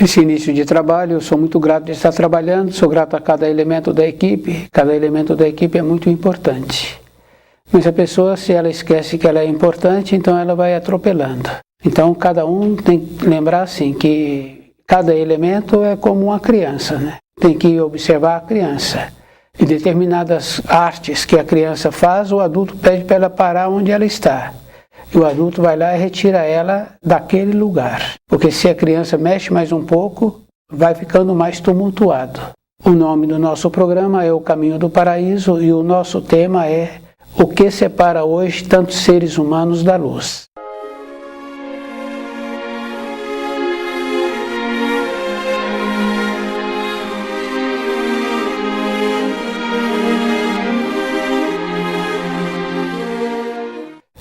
Esse início de trabalho, eu sou muito grato de estar trabalhando, sou grato a cada elemento da equipe é muito importante. Mas a pessoa, se ela esquece que ela é importante, então ela vai atropelando. Então cada um tem que lembrar assim, que cada elemento é como uma criança, né? Tem que observar a criança. Em determinadas artes que a criança faz, o adulto pede para ela parar onde ela está. E o adulto vai lá e retira ela daquele lugar. Porque se a criança mexe mais um pouco, vai ficando mais tumultuado. O nome do nosso programa é O Caminho do Paraíso e o nosso tema é O que separa hoje tantos seres humanos da luz.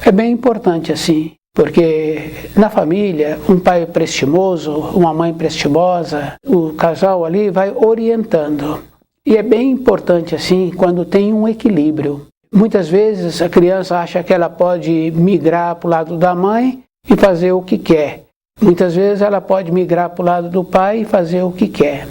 É bem importante assim, porque na família, um pai prestimoso, uma mãe prestimosa, o casal ali vai orientando. E é bem importante assim, quando tem um equilíbrio. Muitas vezes a criança acha que ela pode migrar para o lado da mãe e fazer o que quer. Muitas vezes ela pode migrar para o lado do pai e fazer o que quer.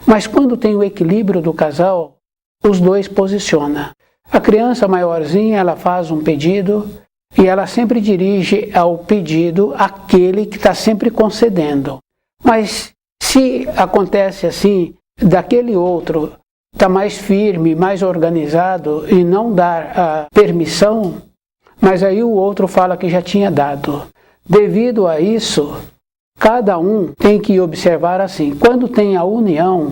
Mas quando tem o equilíbrio do casal, os dois posicionam. A criança maiorzinha, ela faz um pedido, e ela sempre dirige ao pedido aquele que está sempre concedendo. Mas se acontece assim, daquele outro está mais firme, mais organizado e não dar a permissão, mas aí o outro fala que já tinha dado. Devido a isso, cada um tem que observar assim, quando tem a união,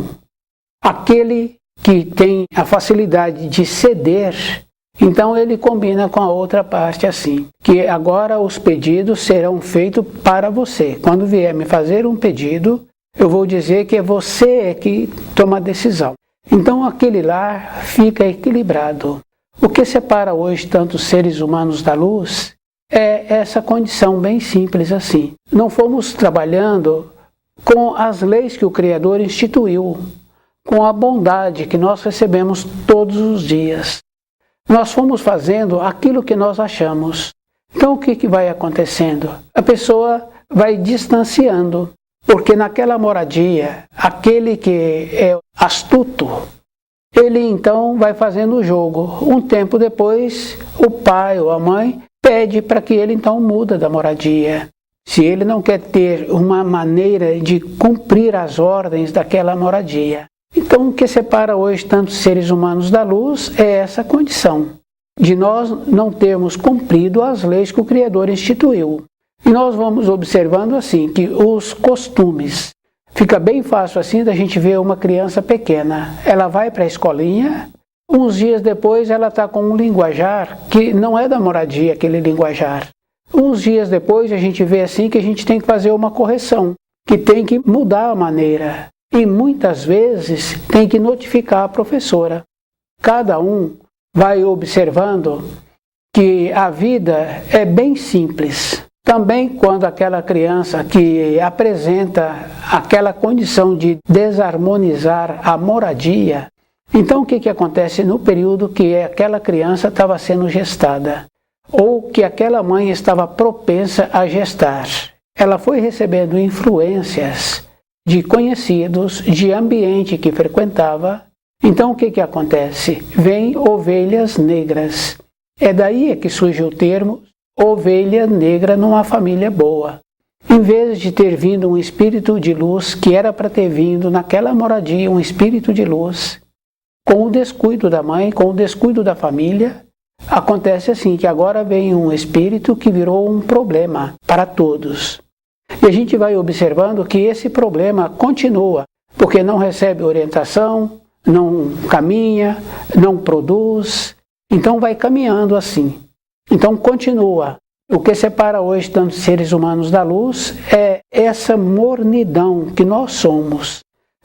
aquele que tem a facilidade de ceder, então ele combina com a outra parte assim, que agora os pedidos serão feitos para você. Quando vier me fazer um pedido, eu vou dizer que é você que toma a decisão. Então aquele lar fica equilibrado. O que separa hoje tantos seres humanos da luz é essa condição bem simples assim. Não fomos trabalhando com as leis que o Criador instituiu, com a bondade que nós recebemos todos os dias. Nós fomos fazendo aquilo que nós achamos. Então o que vai acontecendo? A pessoa vai distanciando, porque naquela moradia, aquele que é astuto, ele então vai fazendo o jogo. Um tempo depois, o pai ou a mãe pede para que ele então muda da moradia. Se ele não quer ter uma maneira de cumprir as ordens daquela moradia. Então, o que separa hoje tantos seres humanos da luz é essa condição, de nós não termos cumprido as leis que o Criador instituiu. E nós vamos observando assim, que os costumes, fica bem fácil assim da gente ver uma criança pequena. Ela vai para a escolinha, uns dias depois ela está com um linguajar que não é da moradia, aquele linguajar. Uns dias depois a gente vê assim que a gente tem que fazer uma correção, que tem que mudar a maneira. E muitas vezes tem que notificar a professora. Cada um vai observando que a vida é bem simples. Também quando aquela criança que apresenta aquela condição de desarmonizar a moradia, então o que acontece no período que aquela criança estava sendo gestada? Ou que aquela mãe estava propensa a gestar? Ela foi recebendo influências de conhecidos, de ambiente que frequentava. Então o que acontece? Vêm ovelhas negras. É daí que surge o termo ovelha negra numa família boa. Em vez de ter vindo um espírito de luz, que era para ter vindo naquela moradia um espírito de luz, com o descuido da mãe, com o descuido da família, acontece assim, que agora vem um espírito que virou um problema para todos. E a gente vai observando que esse problema continua, porque não recebe orientação, não caminha, não produz, então vai caminhando assim. Então continua. O que separa hoje tantos seres humanos da luz é essa mornidão que nós somos.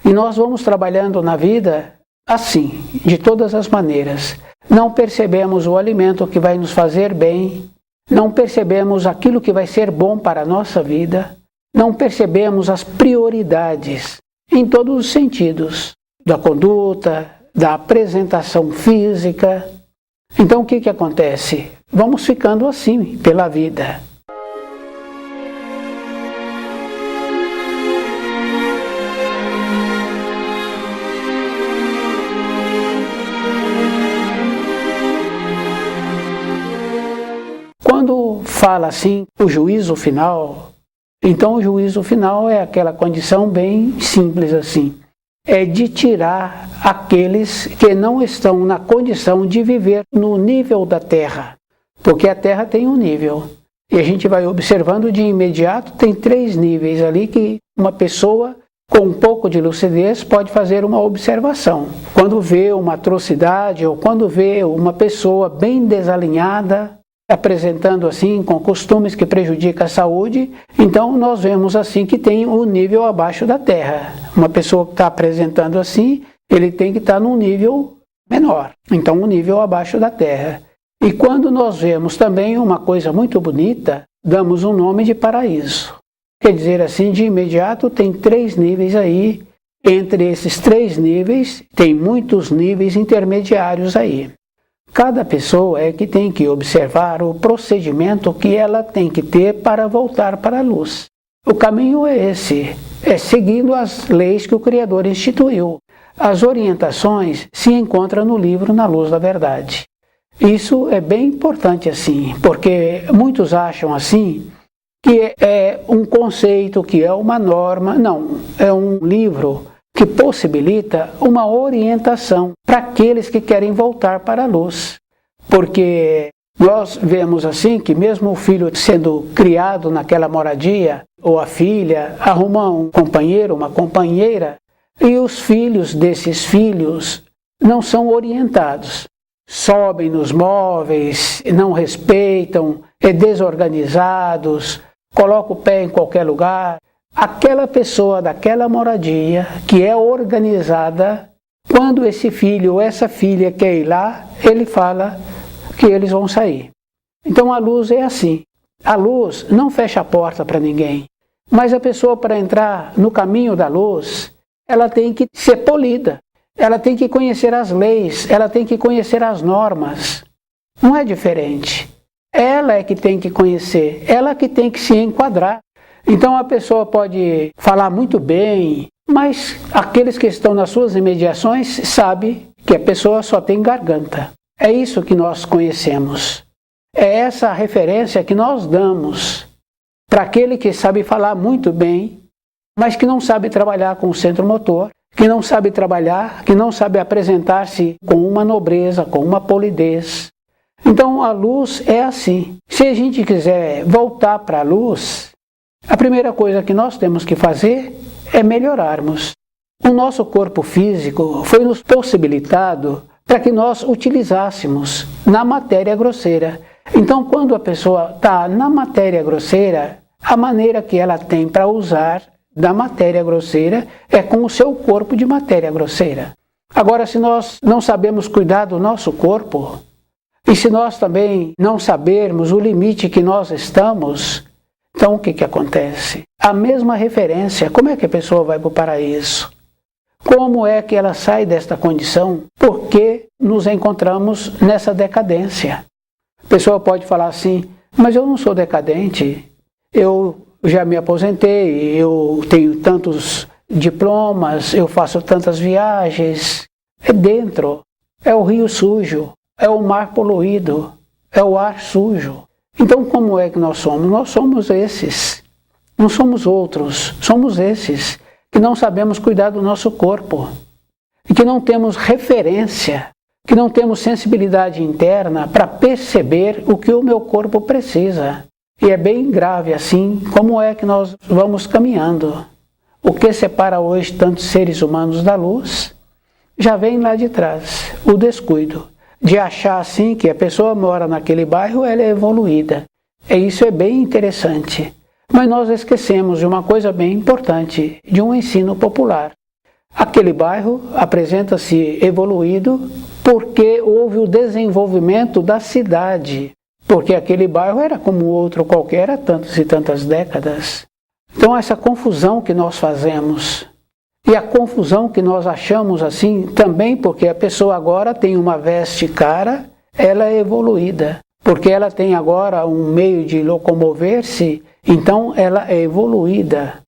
E nós vamos trabalhando na vida assim, de todas as maneiras. Não percebemos o alimento que vai nos fazer bem, não percebemos aquilo que vai ser bom para a nossa vida, não percebemos as prioridades em todos os sentidos, da conduta, da apresentação física. Então o que acontece? Vamos ficando assim pela vida. Quando fala assim, o juízo final, então o juízo final é aquela condição bem simples assim. É de tirar aqueles que não estão na condição de viver no nível da Terra. Porque a Terra tem um nível. E a gente vai observando de imediato, tem 3 níveis ali que uma pessoa com um pouco de lucidez pode fazer uma observação. Quando vê uma atrocidade ou quando vê uma pessoa bem desalinhada, apresentando assim com costumes que prejudicam a saúde, então nós vemos assim que tem um nível abaixo da Terra. Uma pessoa que está apresentando assim, ele tem que estar num nível menor, então um nível abaixo da Terra. E quando nós vemos também uma coisa muito bonita, damos um nome de paraíso. Quer dizer assim, de imediato tem 3 níveis aí, entre esses 3 níveis tem muitos níveis intermediários aí. Cada pessoa é que tem que observar o procedimento que ela tem que ter para voltar para a luz. O caminho é esse, é seguindo as leis que o Criador instituiu. As orientações se encontram no livro Na Luz da Verdade. Isso é bem importante assim, porque muitos acham assim que é um conceito, que é uma norma. Não, é um livro que possibilita uma orientação para aqueles que querem voltar para a luz. Porque nós vemos assim que mesmo o filho sendo criado naquela moradia, ou a filha arruma um companheiro, uma companheira, e os filhos desses filhos não são orientados. Sobem nos móveis, não respeitam, desorganizados, colocam o pé em qualquer lugar. Aquela pessoa daquela moradia que é organizada, quando esse filho ou essa filha quer ir lá, ele fala que eles vão sair. Então a luz é assim. A luz não fecha a porta para ninguém, mas a pessoa, para entrar no caminho da luz, ela tem que ser polida, ela tem que conhecer as leis, ela tem que conhecer as normas. Não é diferente. Ela é que tem que conhecer, ela que tem que se enquadrar. Então a pessoa pode falar muito bem, mas aqueles que estão nas suas imediações sabem que a pessoa só tem garganta. É isso que nós conhecemos. É essa referência que nós damos para aquele que sabe falar muito bem, mas que não sabe trabalhar com o centro motor, que não sabe trabalhar, que não sabe apresentar-se com uma nobreza, com uma polidez. Então a luz é assim. Se a gente quiser voltar para a luz, a primeira coisa que nós temos que fazer é melhorarmos. O nosso corpo físico foi nos possibilitado para que nós utilizássemos na matéria grosseira. Então, quando a pessoa está na matéria grosseira, a maneira que ela tem para usar da matéria grosseira é com o seu corpo de matéria grosseira. Agora, se nós não sabemos cuidar do nosso corpo, e se nós também não sabermos o limite que nós estamos, então o que acontece? A mesma referência, como é que a pessoa vai para o paraíso? Como é que ela sai desta condição? Porque nos encontramos nessa decadência. A pessoa pode falar assim, mas eu não sou decadente, eu já me aposentei, eu tenho tantos diplomas, eu faço tantas viagens. É dentro, é o rio sujo, é o mar poluído, é o ar sujo. Então como é que nós somos? Nós somos esses, não somos outros, somos esses que não sabemos cuidar do nosso corpo, e que não temos referência, que não temos sensibilidade interna para perceber o que o meu corpo precisa. E é bem grave assim, como é que nós vamos caminhando. O que separa hoje tantos seres humanos da luz, já vem lá de trás, o descuido. de achar assim que a pessoa mora naquele bairro, ela é evoluída. E isso é bem interessante. Mas nós esquecemos de uma coisa bem importante, de um ensino popular. Aquele bairro apresenta-se evoluído porque houve o desenvolvimento da cidade, porque aquele bairro era como outro qualquer há tantas e tantas décadas. Então essa confusão que nós fazemos, e a confusão que nós achamos assim, também porque a pessoa agora tem uma veste cara, ela é evoluída, porque ela tem agora um meio de locomover-se, então ela é evoluída.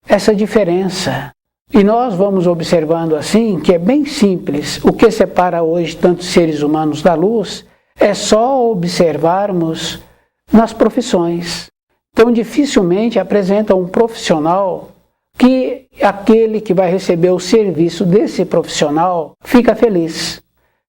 Essa diferença. E nós vamos observando assim que é bem simples. O que separa hoje tantos seres humanos da luz é só observarmos nas profissões. Então dificilmente apresenta um profissional que aquele que vai receber o serviço desse profissional fica feliz.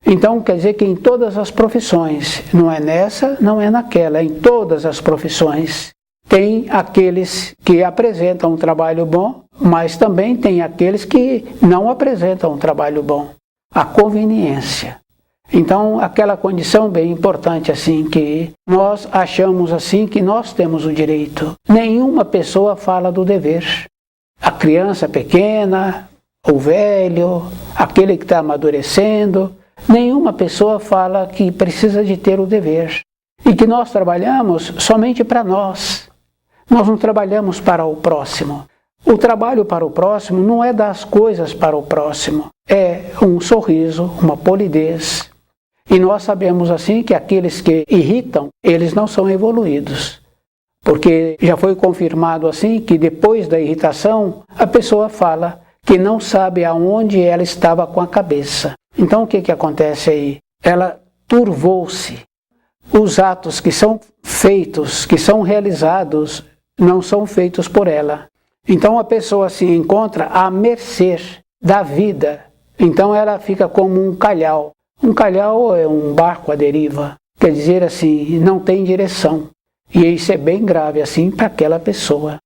Então quer dizer que em todas as profissões, não é nessa, não é naquela, em todas as profissões, tem aqueles que apresentam um trabalho bom, mas também tem aqueles que não apresentam um trabalho bom. A conveniência. Então, aquela condição bem importante assim, que nós achamos assim que nós temos o direito. Nenhuma pessoa fala do dever. A criança pequena, o velho, aquele que está amadurecendo, nenhuma pessoa fala que precisa de ter o dever. E que nós trabalhamos somente para nós. Nós não trabalhamos para o próximo. O trabalho para o próximo não é dar as coisas para o próximo. É um sorriso, uma polidez. E nós sabemos assim que aqueles que irritam, eles não são evoluídos. Porque já foi confirmado assim que depois da irritação, a pessoa fala que não sabe aonde ela estava com a cabeça. Então o que acontece aí? Ela turvou-se. Os atos que são feitos, que são realizados, não são feitos por ela. Então a pessoa se encontra à mercê da vida. Então ela fica como um calhau. Um calhau é um barco à deriva. Quer dizer assim, não tem direção. E isso é bem grave assim para aquela pessoa.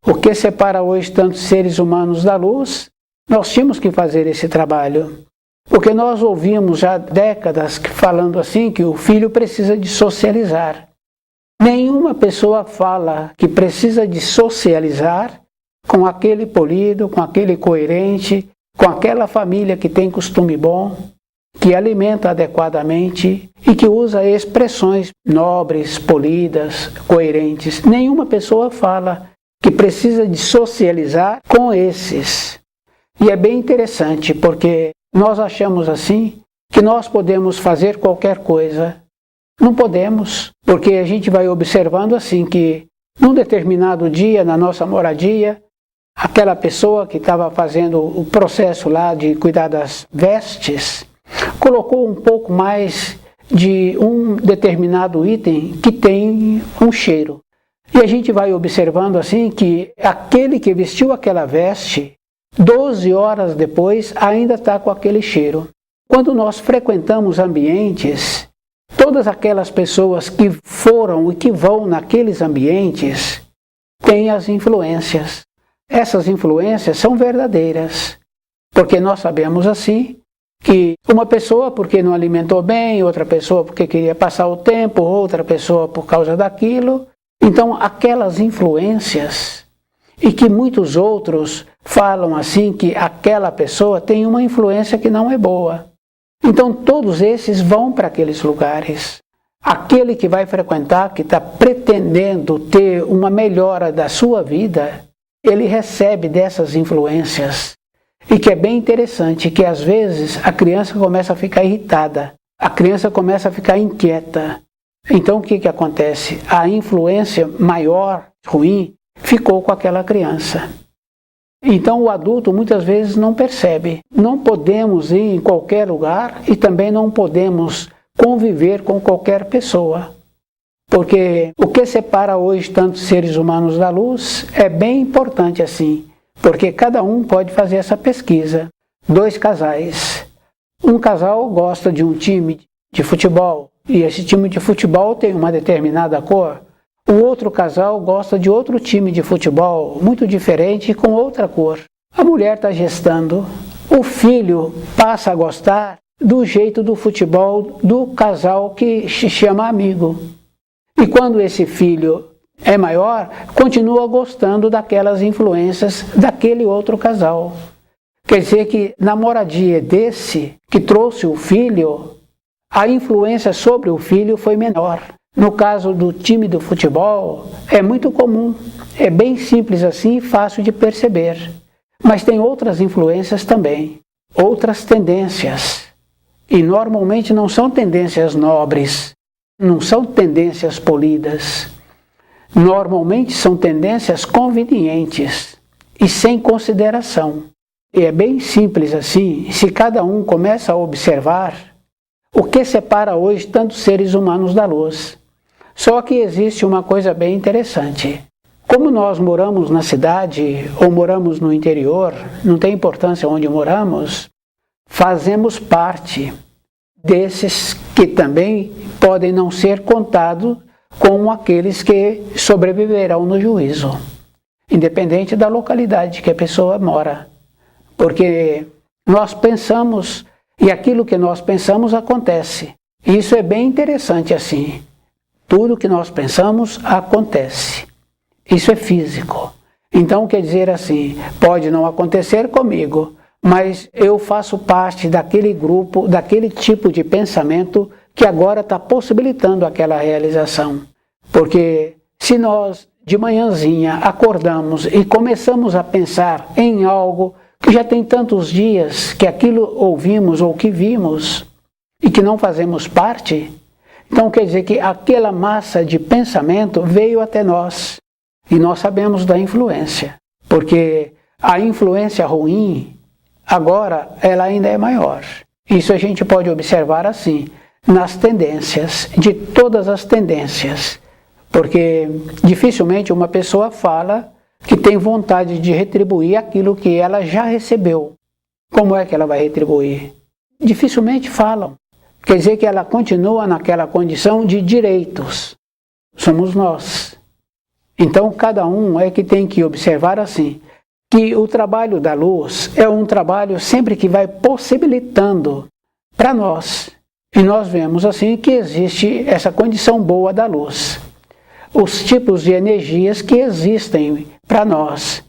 O que separa hoje tantos seres humanos da luz? Nós tínhamos que fazer esse trabalho. Porque nós ouvimos já décadas falando assim que o filho precisa de socializar. Nenhuma pessoa fala que precisa de socializar com aquele polido, com aquele coerente, com aquela família que tem costume bom, que alimenta adequadamente e que usa expressões nobres, polidas, coerentes. Nenhuma pessoa fala que precisa de socializar com esses. E é bem interessante, porque nós achamos assim que nós podemos fazer qualquer coisa. Não podemos, porque a gente vai observando assim que num determinado dia, na nossa moradia, aquela pessoa que estava fazendo o processo lá de cuidar das vestes, colocou um pouco mais de um determinado item que tem um cheiro. E a gente vai observando assim que aquele que vestiu aquela veste, 12 horas depois, ainda está com aquele cheiro. Quando nós frequentamos ambientes, todas aquelas pessoas que foram e que vão naqueles ambientes, têm as influências. Essas influências são verdadeiras, porque nós sabemos assim, que uma pessoa porque não alimentou bem, outra pessoa porque queria passar o tempo, outra pessoa por causa daquilo. Então, aquelas influências, e que muitos outros falam assim que aquela pessoa tem uma influência que não é boa. Então, todos esses vão para aqueles lugares. Aquele que vai frequentar, que está pretendendo ter uma melhora da sua vida, ele recebe dessas influências. E que é bem interessante, que às vezes a criança começa a ficar irritada, a criança começa a ficar inquieta. Então o que acontece? A influência maior, ruim, ficou com aquela criança. Então o adulto muitas vezes não percebe. Não podemos ir em qualquer lugar e também não podemos conviver com qualquer pessoa. Porque o que separa hoje tantos seres humanos da luz é bem importante assim. Porque cada um pode fazer essa pesquisa. 2 casais. Um casal gosta de um time de futebol, e esse time de futebol tem uma determinada cor. O outro casal gosta de outro time de futebol, muito diferente, com outra cor. A mulher está gestando, o filho passa a gostar do jeito do futebol do casal que se chama amigo. E quando esse filho é maior, continua gostando daquelas influências daquele outro casal. Quer dizer que na moradia desse que trouxe o filho, a influência sobre o filho foi menor. No caso do time do futebol, é muito comum, é bem simples assim e fácil de perceber. Mas tem outras influências também, outras tendências. E normalmente não são tendências nobres, não são tendências polidas. Normalmente são tendências convenientes e sem consideração. E é bem simples assim, se cada um começa a observar o que separa hoje tantos seres humanos da luz. Só que existe uma coisa bem interessante. Como nós moramos na cidade ou moramos no interior, não tem importância onde moramos, fazemos parte desses que também podem não ser contados com aqueles que sobreviverão no juízo, independente da localidade que a pessoa mora. Porque nós pensamos e aquilo que nós pensamos acontece. Isso é bem interessante assim. Tudo que nós pensamos acontece. Isso é físico. Então quer dizer assim, pode não acontecer comigo, mas eu faço parte daquele grupo, daquele tipo de pensamento que agora está possibilitando aquela realização. Porque se nós de manhãzinha acordamos e começamos a pensar em algo que já tem tantos dias que aquilo ouvimos ou que vimos e que não fazemos parte, então quer dizer que aquela massa de pensamento veio até nós e nós sabemos da influência, porque a influência ruim agora ela ainda é maior. Isso a gente pode observar assim, nas tendências, de todas as tendências, porque dificilmente uma pessoa fala que tem vontade de retribuir aquilo que ela já recebeu. Como é que ela vai retribuir? Dificilmente falam. Quer dizer que ela continua naquela condição de direitos. Somos nós. Então cada um é que tem que observar assim, que o trabalho da luz é um trabalho sempre que vai possibilitando para nós. E nós vemos assim que existe essa condição boa da luz. Os tipos de energias que existem para nós.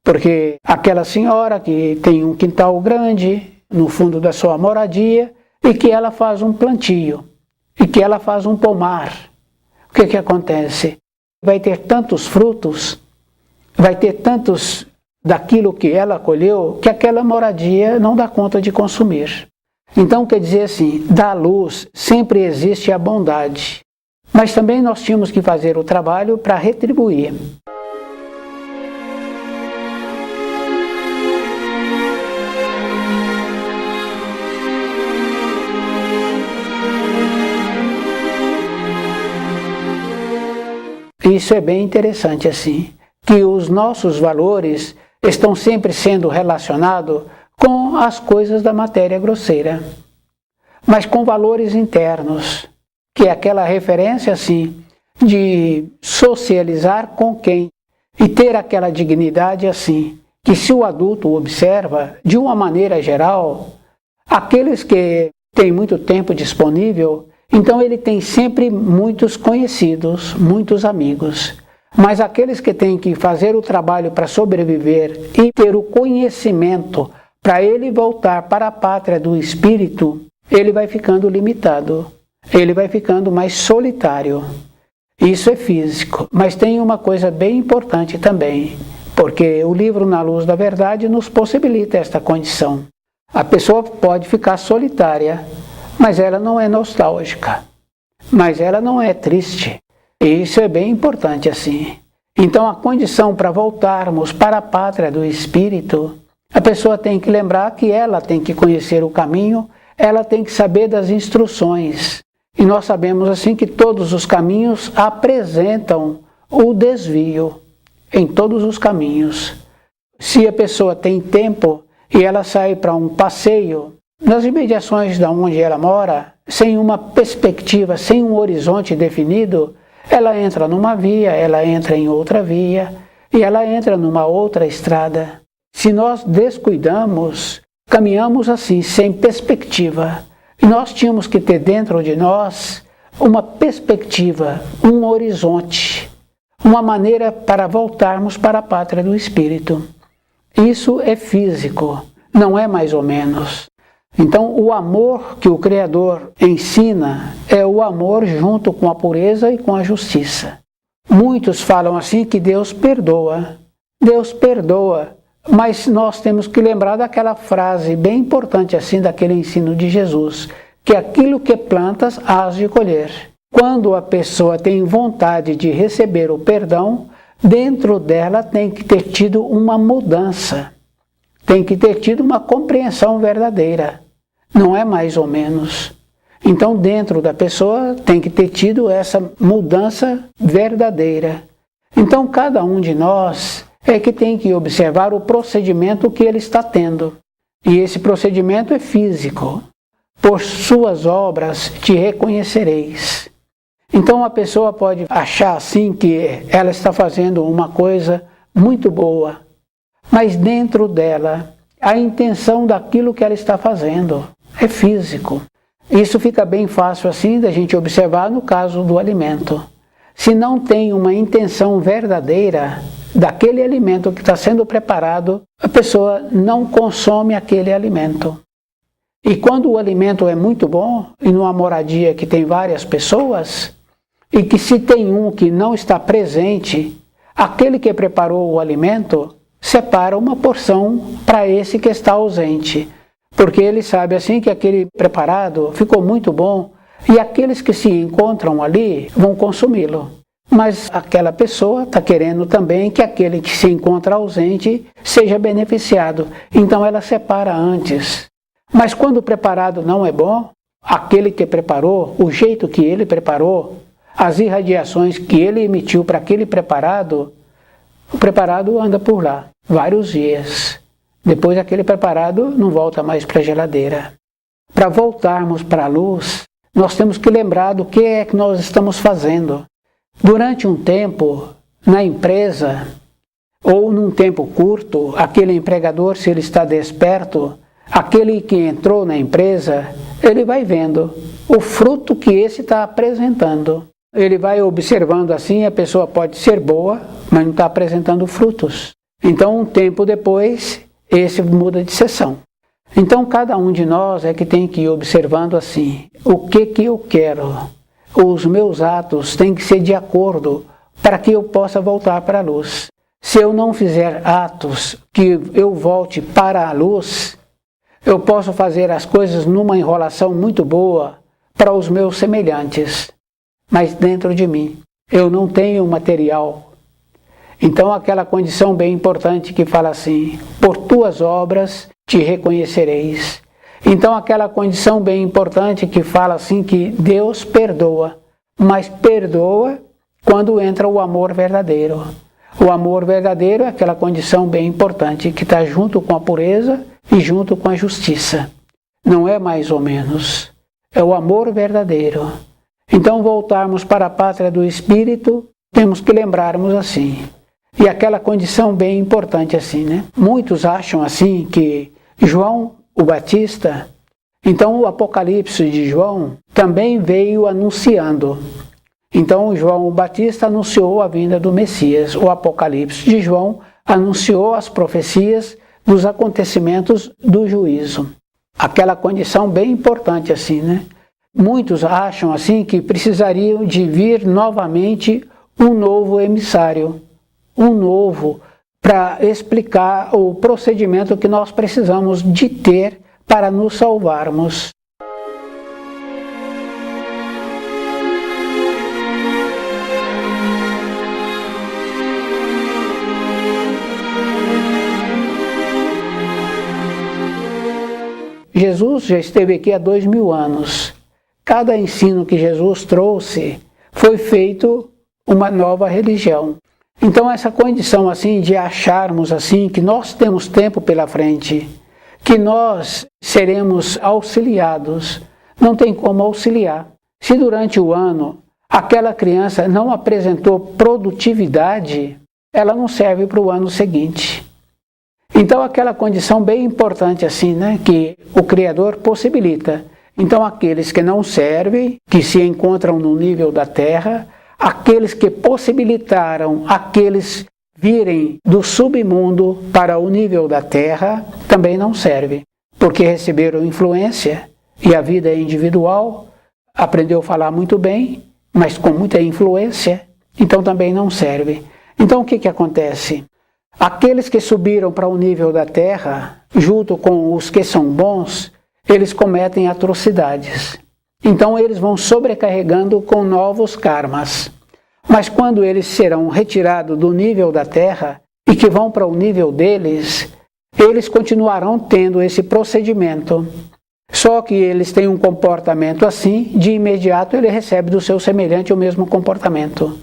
Porque aquela senhora que tem um quintal grande no fundo da sua moradia e que ela faz um plantio e que ela faz um pomar. O que acontece? Vai ter tantos frutos, vai ter tantos daquilo que ela colheu que aquela moradia não dá conta de consumir. Então quer dizer assim, da luz sempre existe a bondade. Mas também nós tínhamos que fazer o trabalho para retribuir. Isso é bem interessante assim, que os nossos valores estão sempre sendo relacionados com as coisas da matéria grosseira, mas com valores internos, que é aquela referência assim, de socializar com quem e ter aquela dignidade assim, que se o adulto observa, de uma maneira geral, aqueles que têm muito tempo disponível, então ele tem sempre muitos conhecidos, muitos amigos. Mas aqueles que têm que fazer o trabalho para sobreviver e ter o conhecimento para ele voltar para a pátria do espírito, ele vai ficando limitado, ele vai ficando mais solitário. Isso é físico, mas tem uma coisa bem importante também, porque o livro Na Luz da Verdade nos possibilita esta condição. A pessoa pode ficar solitária, mas ela não é nostálgica, mas ela não é triste. E isso é bem importante assim. Então a condição para voltarmos para a pátria do espírito, a pessoa tem que lembrar que ela tem que conhecer o caminho, ela tem que saber das instruções. E nós sabemos assim que todos os caminhos apresentam o desvio, em todos os caminhos. Se a pessoa tem tempo e ela sai para um passeio, nas imediações de onde ela mora, sem uma perspectiva, sem um horizonte definido, ela entra numa via, ela entra em outra via e ela entra numa outra estrada. Se nós descuidamos, caminhamos assim, sem perspectiva. E nós tínhamos que ter dentro de nós uma perspectiva, um horizonte, uma maneira para voltarmos para a pátria do Espírito. Isso é físico, não é mais ou menos. Então, o amor que o Criador ensina é o amor junto com a pureza e com a justiça. Muitos falam assim que Deus perdoa. Deus perdoa, mas nós temos que lembrar daquela frase bem importante assim, daquele ensino de Jesus, que aquilo que plantas, hás de colher. Quando a pessoa tem vontade de receber o perdão, dentro dela tem que ter tido uma mudança. Tem que ter tido uma compreensão verdadeira. Não é mais ou menos. Então, dentro da pessoa tem que ter tido essa mudança verdadeira. Então, cada um de nós é que tem que observar o procedimento que ele está tendo. E esse procedimento é físico. Por suas obras te reconhecereis. Então, a pessoa pode achar assim que ela está fazendo uma coisa muito boa, mas dentro dela, a intenção daquilo que ela está fazendo é físico. Isso fica bem fácil assim da gente observar no caso do alimento. Se não tem uma intenção verdadeira daquele alimento que está sendo preparado, a pessoa não consome aquele alimento. E quando o alimento é muito bom, e numa moradia que tem várias pessoas, e que se tem um que não está presente, aquele que preparou o alimento separa uma porção para esse que está ausente, porque ele sabe assim que aquele preparado ficou muito bom e aqueles que se encontram ali vão consumi-lo. Mas aquela pessoa está querendo também que aquele que se encontra ausente seja beneficiado, então ela separa antes. Mas quando o preparado não é bom, aquele que preparou, o jeito que ele preparou, as irradiações que ele emitiu para aquele preparado, o preparado anda por lá vários dias. Depois aquele preparado não volta mais para a geladeira. Para voltarmos para a luz, nós temos que lembrar do que é que nós estamos fazendo. Durante um tempo, na empresa, ou num tempo curto, aquele empregador, se ele está desperto, aquele que entrou na empresa, ele vai vendo o fruto que esse está apresentando. Ele vai observando assim, a pessoa pode ser boa, mas não está apresentando frutos. Então, um tempo depois, esse muda de seção. Então, cada um de nós é que tem que ir observando assim, o que eu quero. Os meus atos têm que ser de acordo para que eu possa voltar para a luz. Se eu não fizer atos que eu volte para a luz, eu posso fazer as coisas numa enrolação muito boa para os meus semelhantes, mas dentro de mim eu não tenho material. Então aquela condição bem importante que fala assim, por tuas obras te reconhecereis. Então aquela condição bem importante que fala assim que Deus perdoa, mas perdoa quando entra o amor verdadeiro. O amor verdadeiro é aquela condição bem importante que está junto com a pureza e junto com a justiça. Não é mais ou menos. É o amor verdadeiro. Então, voltarmos para a pátria do Espírito, temos que lembrarmos assim. E aquela condição bem importante assim, né? Muitos acham assim que João o Batista, então o Apocalipse de João também veio anunciando. Então João o Batista anunciou a vinda do Messias. O Apocalipse de João anunciou as profecias dos acontecimentos do juízo. Aquela condição bem importante assim, né? Muitos acham assim que precisariam de vir novamente um novo emissário, um novo, para explicar o procedimento que nós precisamos de ter para nos salvarmos. Jesus já esteve aqui há 2000 anos. Cada ensino que Jesus trouxe foi feito uma nova religião. Então essa condição assim de acharmos assim que nós temos tempo pela frente, que nós seremos auxiliados, não tem como auxiliar. Se durante o ano aquela criança não apresentou produtividade, ela não serve para o ano seguinte. Então aquela condição bem importante assim, né, que o Criador possibilita. Então aqueles que não servem, que se encontram no nível da terra, aqueles que possibilitaram aqueles virem do submundo para o nível da terra, também não servem, porque receberam influência e a vida é individual, aprendeu a falar muito bem, mas com muita influência, então também não serve. Então o que acontece? Aqueles que subiram para o nível da terra, junto com os que são bons, eles cometem atrocidades. Então eles vão sobrecarregando com novos karmas. Mas quando eles serão retirados do nível da terra e que vão para o nível deles, eles continuarão tendo esse procedimento. Só que eles têm um comportamento assim, de imediato ele recebe do seu semelhante o mesmo comportamento.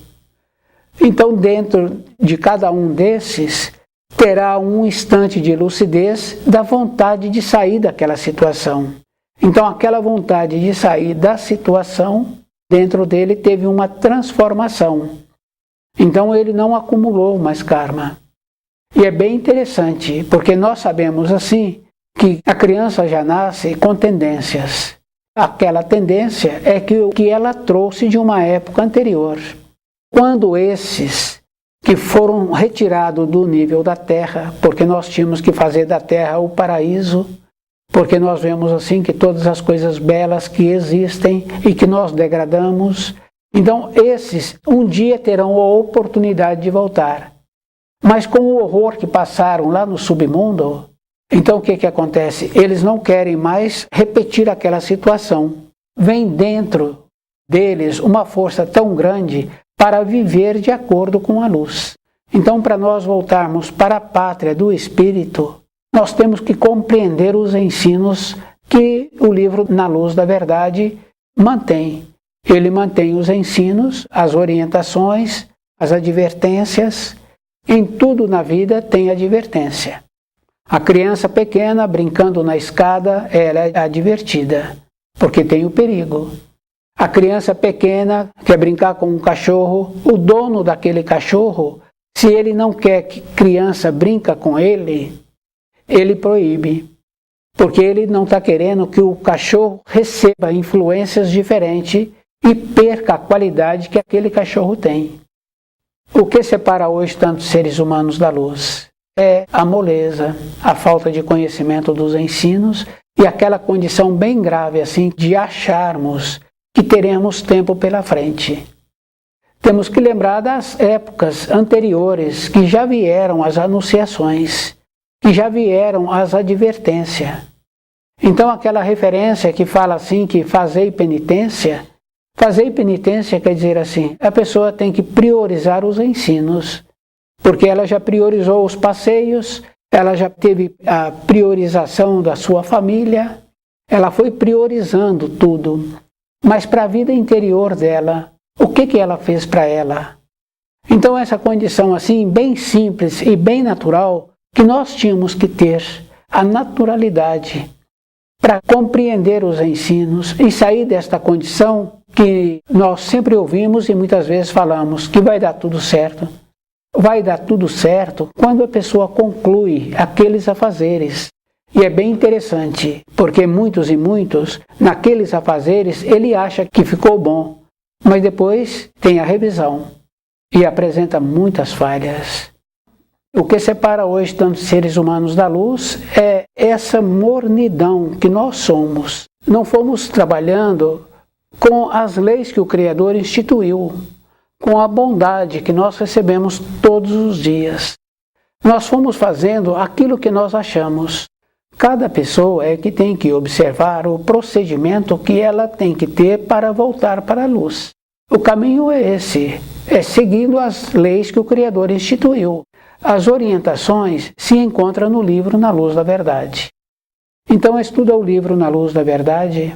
Então, dentro de cada um desses, terá um instante de lucidez da vontade de sair daquela situação. Então, aquela vontade de sair da situação, dentro dele teve uma transformação. Então, ele não acumulou mais karma. E é bem interessante, porque nós sabemos assim, que a criança já nasce com tendências. Aquela tendência é que ela trouxe de uma época anterior. Quando esses que foram retirados do nível da terra, porque nós tínhamos que fazer da terra o paraíso, porque nós vemos assim que todas as coisas belas que existem e que nós degradamos, então esses um dia terão a oportunidade de voltar. Mas com o horror que passaram lá no submundo, então o que acontece? Eles não querem mais repetir aquela situação. Vem dentro deles uma força tão grande para viver de acordo com a luz. Então, para nós voltarmos para a pátria do Espírito, nós temos que compreender os ensinos que o livro Na Luz da Verdade mantém. Ele mantém os ensinos, as orientações, as advertências. Em tudo na vida tem advertência. A criança pequena brincando na escada, ela é advertida, porque tem o perigo. A criança pequena quer brincar com um cachorro, o dono daquele cachorro, se ele não quer que criança brinca com ele, ele proíbe. Porque ele não está querendo que o cachorro receba influências diferentes e perca a qualidade que aquele cachorro tem. O que separa hoje tantos seres humanos da luz? É a moleza, a falta de conhecimento dos ensinos e aquela condição bem grave assim de acharmos que teremos tempo pela frente. Temos que lembrar das épocas anteriores que já vieram as anunciações, que já vieram as advertências. Então aquela referência que fala assim que fazei penitência quer dizer assim, a pessoa tem que priorizar os ensinos, porque ela já priorizou os passeios, ela já teve a priorização da sua família, ela foi priorizando tudo. Mas para a vida interior dela, o que ela fez para ela? Então essa condição assim, bem simples e bem natural, que nós tínhamos que ter a naturalidade para compreender os ensinos e sair desta condição que nós sempre ouvimos e muitas vezes falamos que vai dar tudo certo. Vai dar tudo certo quando a pessoa conclui aqueles afazeres. E é bem interessante, porque muitos e muitos, naqueles afazeres, ele acha que ficou bom, mas depois tem a revisão e apresenta muitas falhas. O que separa hoje tantos seres humanos da luz é essa mornidão que nós somos. Não fomos trabalhando com as leis que o Criador instituiu, com a bondade que nós recebemos todos os dias. Nós fomos fazendo aquilo que nós achamos. Cada pessoa é que tem que observar o procedimento que ela tem que ter para voltar para a luz. O caminho é esse, é seguindo as leis que o Criador instituiu. As orientações se encontram no livro Na Luz da Verdade. Então estuda o livro Na Luz da Verdade